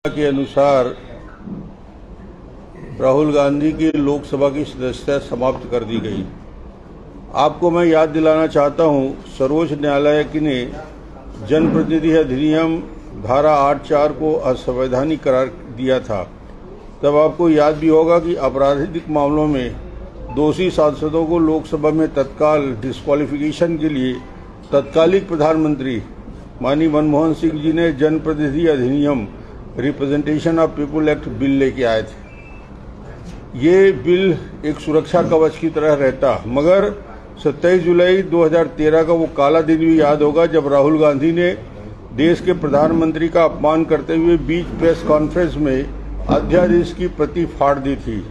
के अनुसार राहुल गांधी की लोकसभा की सदस्यता समाप्त कर दी गई। आपको मैं याद दिलाना चाहता हूं, सर्वोच्च न्यायालय ने जनप्रतिनिधि अधिनियम धारा 8(4) को असंवैधानिक करार दिया था। तब आपको याद भी होगा कि आपराधिक मामलों में दोषी सांसदों को लोकसभा में तत्काल डिस्क्वालिफिकेशन के लिए तत्कालिक प्रधानमंत्री माननीय मनमोहन सिंह जी ने जनप्रतिनिधि अधिनियम representation of people act bill लेके आए थे। ये बिल एक सुरक्षा कवच की तरह रहता, मगर 27 जुलाई 2013 का वो काला दिन भी याद होगा जब राहुल गांधी ने देश के प्रधानमंत्री का अपमान करते हुए बीच प्रेस कॉन्फ्रेंस में अध्यादेश की प्रति फाड़ दी थी।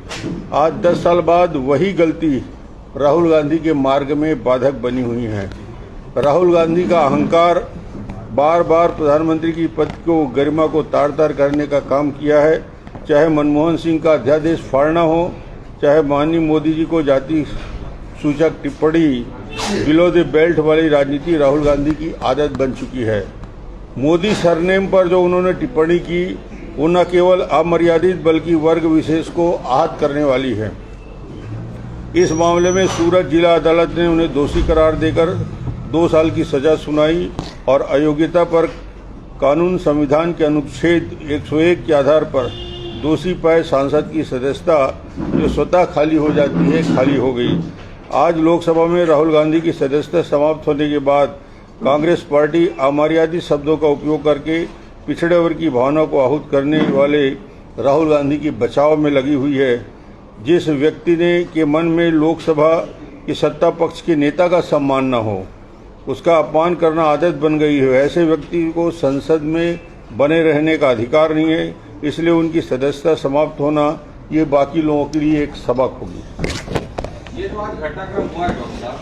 आज 10 साल बाद वही गलती राहुल गांधी के मार्ग में बाधक बनी हुई है। राहुल गांधी का अहंकार बार बार प्रधानमंत्री की पद को गरिमा को तार तार करने का काम किया है। चाहे मनमोहन सिंह का अध्यादेश फाड़ना हो, चाहे माननीय मोदी जी को जाति सूचक टिप्पणी बिलो द बेल्ट वाली राजनीति राहुल गांधी की आदत बन चुकी है। मोदी सरनेम पर जो उन्होंने टिप्पणी की वो न केवल अमर्यादित बल्कि वर्ग विशेष को आहत करने वाली है। इस मामले में सूरत जिला अदालत ने उन्हें दोषी करार देकर 2 साल की सजा सुनाई और अयोग्यता पर कानून संविधान के अनुच्छेद 101 के आधार पर दोषी पाए सांसद की सदस्यता जो स्वतः खाली हो जाती है, खाली हो गई। आज लोकसभा में राहुल गांधी की सदस्यता समाप्त होने के बाद कांग्रेस पार्टी अमर्यादित शब्दों का उपयोग करके पिछड़े वर्ग की भावना को आहूत करने वाले राहुल गांधी की बचाव में लगी हुई है। जिस व्यक्ति के मन में लोकसभा के सत्ता पक्ष के नेता का सम्मान न हो, उसका अपमान करना आदत बन गई है। ऐसे व्यक्ति को संसद में बने रहने का अधिकार नहीं है, इसलिए उनकी सदस्यता समाप्त होना ये बाकी लोगों के लिए एक सबक होगी। ये जो आज घटनाक्रम हुआ है डॉक्टर साहब,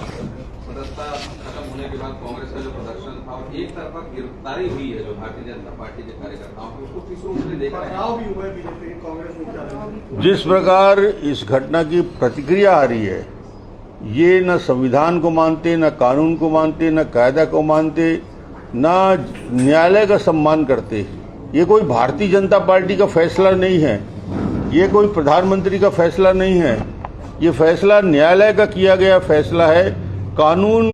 सदस्यता खत्म होने के बाद कांग्रेस का जो प्रदर्शन था और एक तरफा गिरफ्तारी हुई है जो भारतीय जनता पार्टी के कार्यकर्ताओं की, उसको किस रूप में देख रहे हैं? जिस प्रकार इस घटना की प्रतिक्रिया आ रही है, ये न संविधान को मानते, न कानून को मानते, न कायदा को मानते, न न्यायालय का सम्मान करते। ये कोई भारतीय जनता पार्टी का फैसला नहीं है, ये कोई प्रधानमंत्री का फैसला नहीं है, ये फैसला न्यायालय का किया गया फैसला है। कानून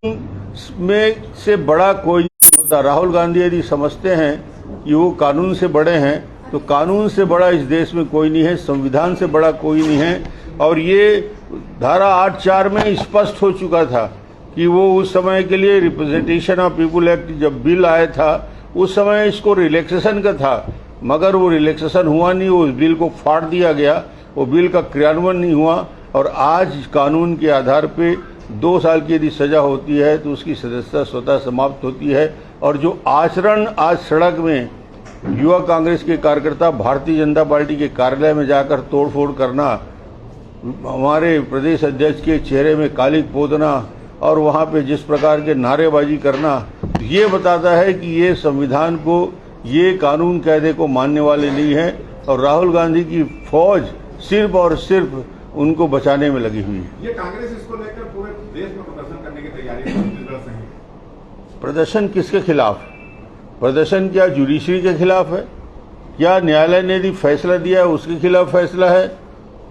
में से बड़ा कोई नहीं होता। राहुल गांधी यदि समझते हैं कि वो कानून से बड़े हैं, तो कानून से बड़ा इस देश में कोई नहीं है, संविधान से बड़ा कोई नहीं है। और ये धारा 8(4) में स्पष्ट हो चुका था कि वो उस समय के लिए रिप्रेजेंटेशन ऑफ पीपुल एक्ट जब बिल आया था उस समय इसको रिलैक्सेशन का था, मगर वो रिलैक्सेशन हुआ नहीं, उस बिल को फाड़ दिया गया, वो बिल का क्रियान्वयन नहीं हुआ। और आज कानून के आधार पे 2 साल की यदि सजा होती है तो उसकी सदस्यता स्वतः समाप्त होती है। और जो आचरण आज सड़क में युवा कांग्रेस के कार्यकर्ता भारतीय जनता पार्टी के कार्यालय में जाकर तोड़फोड़ करना, हमारे प्रदेश अध्यक्ष के चेहरे में काली पोतना और वहां पे जिस प्रकार के नारेबाजी करना, ये बताता है कि ये संविधान को, ये कानून कायदे को मानने वाले नहीं है। और राहुल गांधी की फौज सिर्फ और सिर्फ उनको बचाने में लगी हुई है। ये कांग्रेस इसको लेकर पूरे देश में प्रदर्शन करने की तैयारी है। प्रदर्शन किसके खिलाफ? प्रदर्शन क्या जुडिशरी के खिलाफ है? क्या न्यायालय ने यदि फैसला दिया है उसके खिलाफ फैसला है?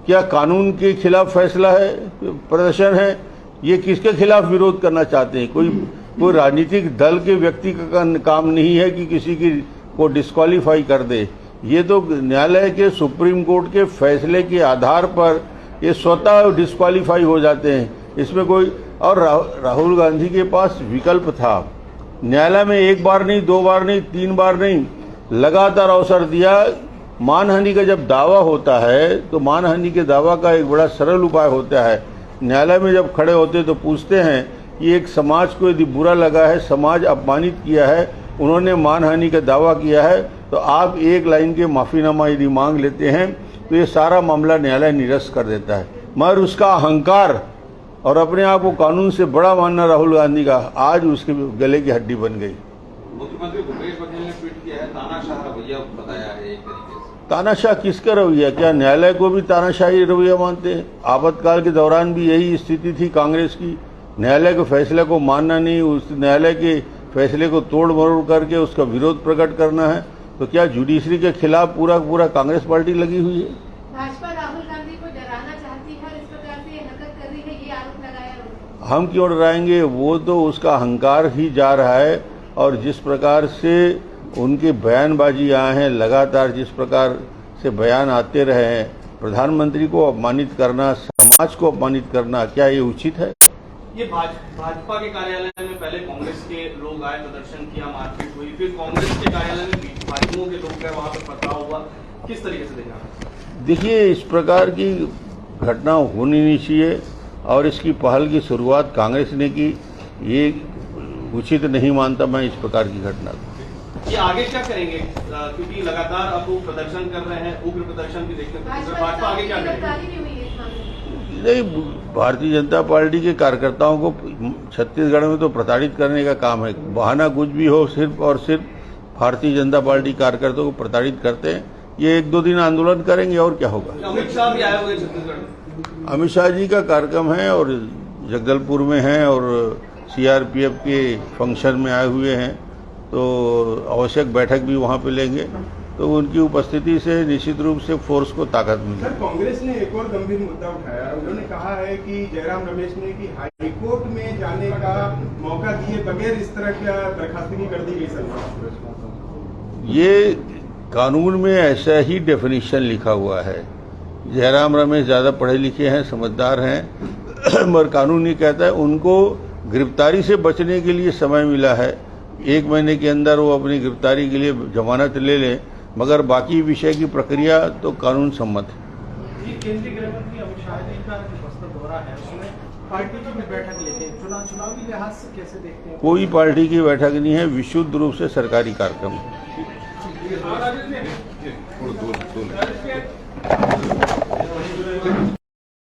क्या कानून के खिलाफ फैसला है, प्रदर्शन है? ये किसके खिलाफ विरोध करना चाहते हैं? कोई राजनीतिक दल के व्यक्ति का काम नहीं है कि किसी की को डिस्क्वालीफाई कर दे। ये तो न्यायालय के, सुप्रीम कोर्ट के फैसले के आधार पर ये स्वतः डिस्क्वालीफाई हो जाते हैं। इसमें कोई और राहुल गांधी के पास विकल्प था। न्यायालय में 1 बार नहीं, 2 बार नहीं, 3 बार नहीं, लगातार अवसर दिया। मानहानि का जब दावा होता है तो मानहानि के दावा का एक बड़ा सरल उपाय होता है, न्यायालय में जब खड़े होते तो पूछते हैं कि एक समाज को यदि बुरा लगा है, समाज अपमानित किया है, उन्होंने मानहानि का दावा किया है, तो आप 1 लाइन के माफीनामा यदि मांग लेते हैं तो ये सारा मामला न्यायालय निरस्त कर देता है। मगर उसका अहंकार और अपने आप को कानून से बड़ा मानना राहुल गांधी का आज उसके गले की हड्डी बन गई। मुख्यमंत्री भूपेश बघेल ने ट्वीट किया है, तानाशाह रवैया बताया है एक तरीके से। तानाशाह किसका रवैया? क्या न्यायालय को भी तानाशाही रवैया मानते हैं? आपातकाल के दौरान भी यही स्थिति थी कांग्रेस की, न्यायालय के फैसले को मानना नहीं, उस न्यायालय के फैसले को तोड़ मरोड़ करके उसका विरोध प्रकट करना है। तो क्या जुडिशरी के खिलाफ पूरा कांग्रेस पार्टी लगी हुई है? भाजपा राहुल गांधी को डराना चाहती है और इस प्रकार से हरकत कर रही है, ये आरोप लगाया उन्होंने। हम क्यों डराएंगे? वो तो उसका अहंकार ही जा रहा है, और जिस प्रकार से उनकी बयानबाजी आए हैं, लगातार जिस प्रकार से बयान आते रहे हैं, प्रधानमंत्री को अपमानित करना, समाज को अपमानित करना, क्या ये उचित है? ये भाजपा के कार्यालय में पहले कांग्रेस के लोग आए, प्रदर्शन किया, मारपीट हुई, फिर कांग्रेस के कार्यालय में भाजपा के लोग गए, वहां पर पथराव हुआ, किस तरीके से देखा? देखिए, इस प्रकार की घटना होनी नहीं चाहिए, और इसकी पहल की शुरुआत कांग्रेस ने की। ये उचित नहीं मानता मैं इस प्रकार की घटना को। ये आगे क्या करेंगे, क्योंकि लगातार अब वो प्रदर्शन कर रहे हैं, उग्र प्रदर्शन भी देखने को मिल रहा है, भाजपा आगे क्या करेगी? नहीं, भारतीय जनता पार्टी के कार्यकर्ताओं को छत्तीसगढ़ में तो प्रताड़ित करने का काम है। बहाना कुछ भी हो, सिर्फ और सिर्फ भारतीय जनता पार्टी कार्यकर्ताओं को प्रताड़ित करते हैं। ये 1-2 दिन आंदोलन करेंगे और क्या होगा। अमित शाह भी आए हुए छत्तीसगढ़ में। अमित शाह जी का कार्यक्रम है और जगदलपुर में है, और सीआरपीएफ के फंक्शन में आए हुए हैं, तो आवश्यक बैठक भी वहाँ पे लेंगे। तो उनकी उपस्थिति से निश्चित रूप से फोर्स को ताकत मिलेगी। सर, कांग्रेस ने एक और गंभीर मुद्दा उठाया। उन्होंने कहा है कि जयराम रमेश ने कि हाईकोर्ट में जाने का मौका दिए बगैर इस तरह की दरखास्तगी कर दी गई सरकार। ये कानून में ऐसा ही डेफिनेशन लिखा हुआ है। जयराम रमेश ज़्यादा पढ़े लिखे हैं, समझदार हैं, मगर कानून ये कहता है उनको गिरफ्तारी से बचने के लिए समय मिला है। 1 महीने के अंदर वो अपनी गिरफ्तारी के लिए जमानत ले लें, मगर बाकी विषय की प्रक्रिया तो कानून सम्मत है। केंद्रीय गृह मंत्री अमित शाह जी का जो बस्तर दौरा है, उसमें पार्टी की भी बैठक लेते हैं, चुनावी लिहाज से कैसे देखते हैं? कोई पार्टी की बैठक नहीं है, विशुद्ध रूप से सरकारी कार्यक्रम है।